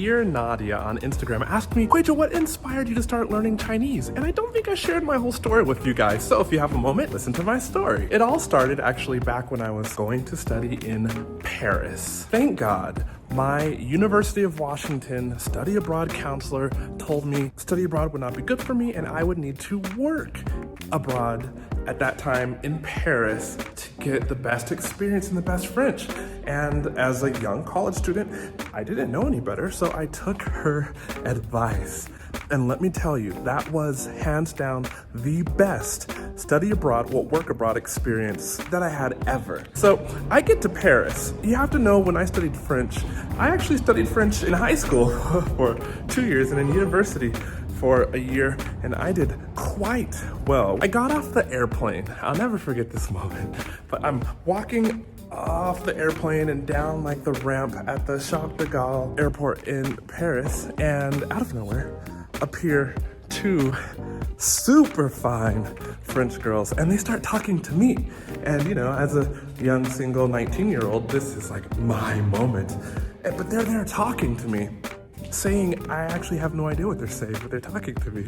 Dear Nadia on Instagram asked me, Guizhou, what inspired you to start learning Chinese? And I don't think I shared my whole story with you guys, so if you have a moment, listen to my story. It all started actually back when I was going to study in Paris. Thank God, my University of Washington study abroad counselor told me study abroad would not be good for me and I would need to work abroad at that time in Paris to get the best experience and the best French. And as a young college student, I didn't know any better, so I took her advice. And let me tell you, that was hands down the best study abroad, work abroad experience that I had ever. So I get to Paris. You have to know, when I studied French, I actually studied French in high school for 2 years and in university for a year, and I did quite well. I got off the airplane. I'll never forget this moment, but I'm walking off the airplane and down like the ramp at the Charles de Gaulle airport in Paris, and out of nowhere appear two super fine French girls, and they start talking to me. And you know, as a young single 19-year-old, this is like my moment. But they're there talking to me, saying I actually have no idea what they're saying, but they're talking to me.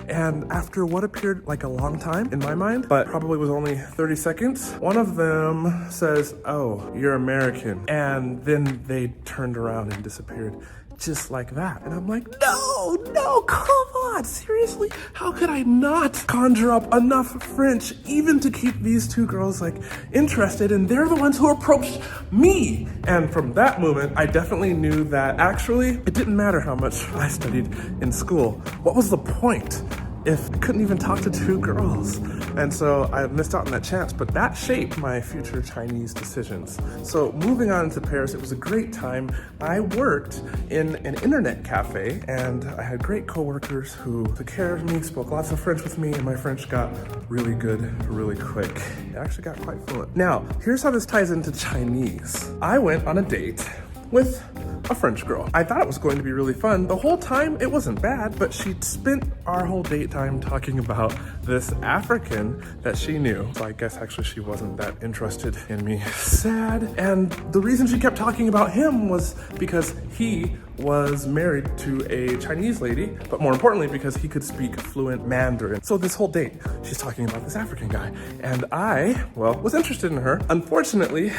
And after what appeared like a long time in my mind, but probably was only 30 seconds, one of them says, "Oh, you're American." And then they turned around and disappeared just like that. And I'm like, no, come on, seriously? How could I not conjure up enough French even to keep these two girls like interested? And they're the ones who approached me. And from that moment, I definitely knew that actually it didn't matter how much I studied in school. What was the point if I couldn't even talk to two girls? And so I missed out on that chance, but that shaped my future Chinese decisions. So moving on to Paris, it was a great time. I worked in an internet cafe, and I had great coworkers who took care of me, spoke lots of French with me, and my French got really good really quick. It actually got quite fluent. Now, here's how this ties into Chinese. I went on a date with a French girl. I thought it was going to be really fun. The whole time, it wasn't bad, but she spent our whole date time talking about this African that she knew. So I guess actually she wasn't that interested in me. Sad. And the reason she kept talking about him was because he was married to a Chinese lady, but more importantly, because he could speak fluent Mandarin. So this whole date, she's talking about this African guy. And I, was interested in her. Unfortunately,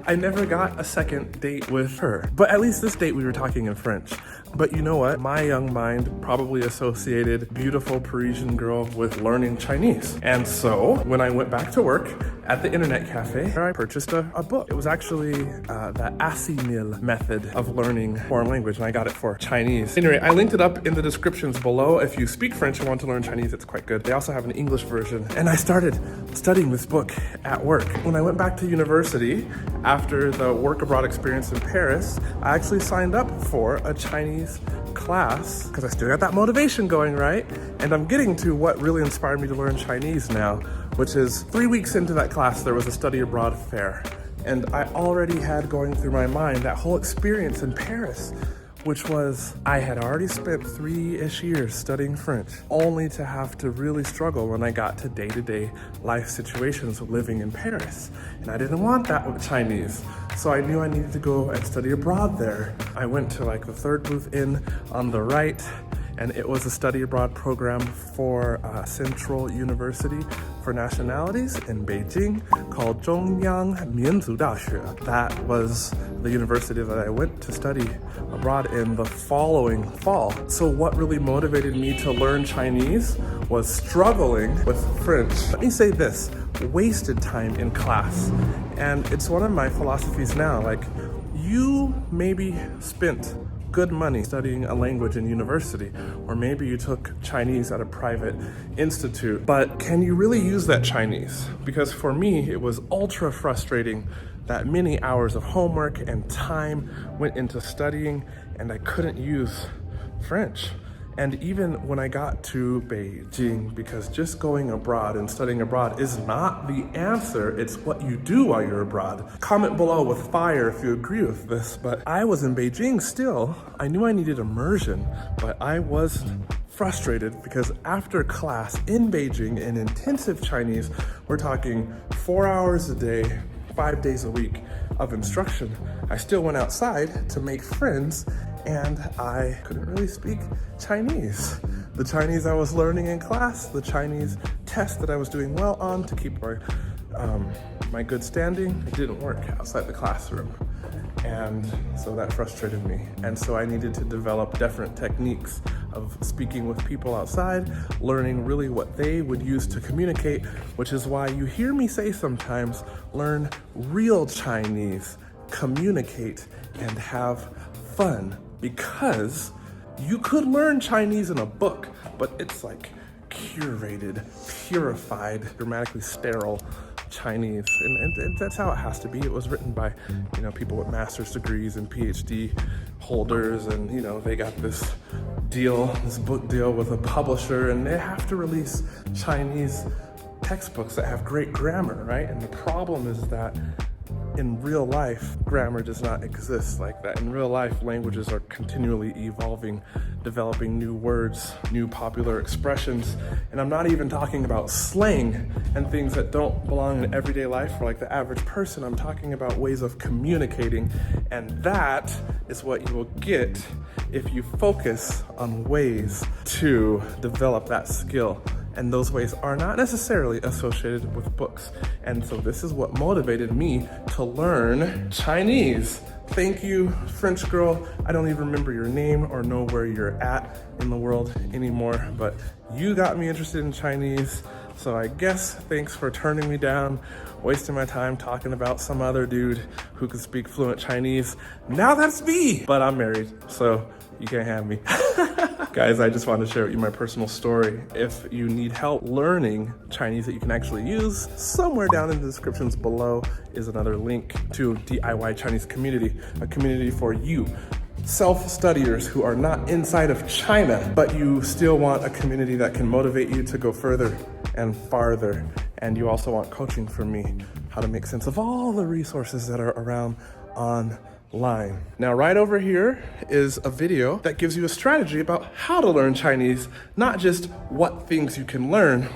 I never got a second date with her. But at least this date we were talking in French. But you know what? My young mind probably associated beautiful Parisian girl with learning Chinese. And so when I went back to work at the internet cafe, I purchased a book. It was actually the Assimil method of learning foreign language, and I got it for Chinese. Anyway, I linked it up in the descriptions below. If you speak French and want to learn Chinese, it's quite good. They also have an English version. And I started studying this book at work. When I went back to university after the work abroad experience in Paris, I actually signed up for a Chinese class because I still got that motivation going, right? And I'm getting to what really inspired me to learn Chinese now, which is 3 weeks into that class, there was a study abroad fair. And I already had going through my mind that whole experience in Paris, which was I had already spent 3-ish years studying French, only to have to really struggle when I got to day-to-day life situations living in Paris. And I didn't want that with Chinese. So I knew I needed to go and study abroad there. I went to like the third booth in on the right, and it was a study abroad program for Central University for Nationalities in Beijing called Zhongyang Minzu Daxue. That was the university that I went to study abroad in the following fall. So what really motivated me to learn Chinese was struggling with French. Let me say this, wasted time in class. And it's one of my philosophies now, like, you maybe spent good money studying a language in university, or maybe you took Chinese at a private institute, but can you really use that Chinese? Because for me, it was ultra frustrating that many hours of homework and time went into studying and I couldn't use French. And even when I got to Beijing, because just going abroad and studying abroad is not the answer, it's what you do while you're abroad. Comment below with fire if you agree with this, but I was in Beijing still. I knew I needed immersion, but I was frustrated because after class in Beijing in intensive Chinese, we're talking 4 hours a day, 5 days a week of instruction, I still went outside to make friends, and I couldn't really speak Chinese. The Chinese I was learning in class, the Chinese test that I was doing well on to keep my good standing, it didn't work outside the classroom. And so that frustrated me. And so I needed to develop different techniques of speaking with people outside, learning really what they would use to communicate, which is why you hear me say sometimes, learn real Chinese, communicate, and have fun. Because you could learn Chinese in a book, but it's like curated, purified, grammatically sterile Chinese, and that's how it has to be. It was written by, people with master's degrees and PhD holders, and they got this book deal with a publisher, and they have to release Chinese textbooks that have great grammar, right? And the problem is that in real life, grammar does not exist like that. In real life, languages are continually evolving, developing new words, new popular expressions. And I'm not even talking about slang and things that don't belong in everyday life for like the average person. I'm talking about ways of communicating. And that is what you will get if you focus on ways to develop that skill. And those ways are not necessarily associated with books. And so this is what motivated me to learn Chinese. Thank you, French girl. I don't even remember your name or know where you're at in the world anymore, but you got me interested in Chinese. So I guess thanks for turning me down, wasting my time talking about some other dude who could speak fluent Chinese. Now that's me, but I'm married, so you can't have me. Guys, I just wanted to share with you my personal story. If you need help learning Chinese that you can actually use, somewhere down in the descriptions below is another link to DIY Chinese community, a community for you self-studiers who are not inside of China, but you still want a community that can motivate you to go further and farther. And you also want coaching from me, how to make sense of all the resources that are around online. Now, right over here is a video that gives you a strategy about how to learn Chinese, not just what things you can learn,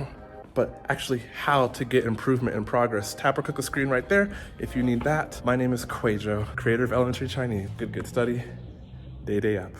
but actually how to get improvement and progress. Tap or click the screen right there if you need that. My name is Kuizhou, creator of Elementary Chinese. Good study, day up.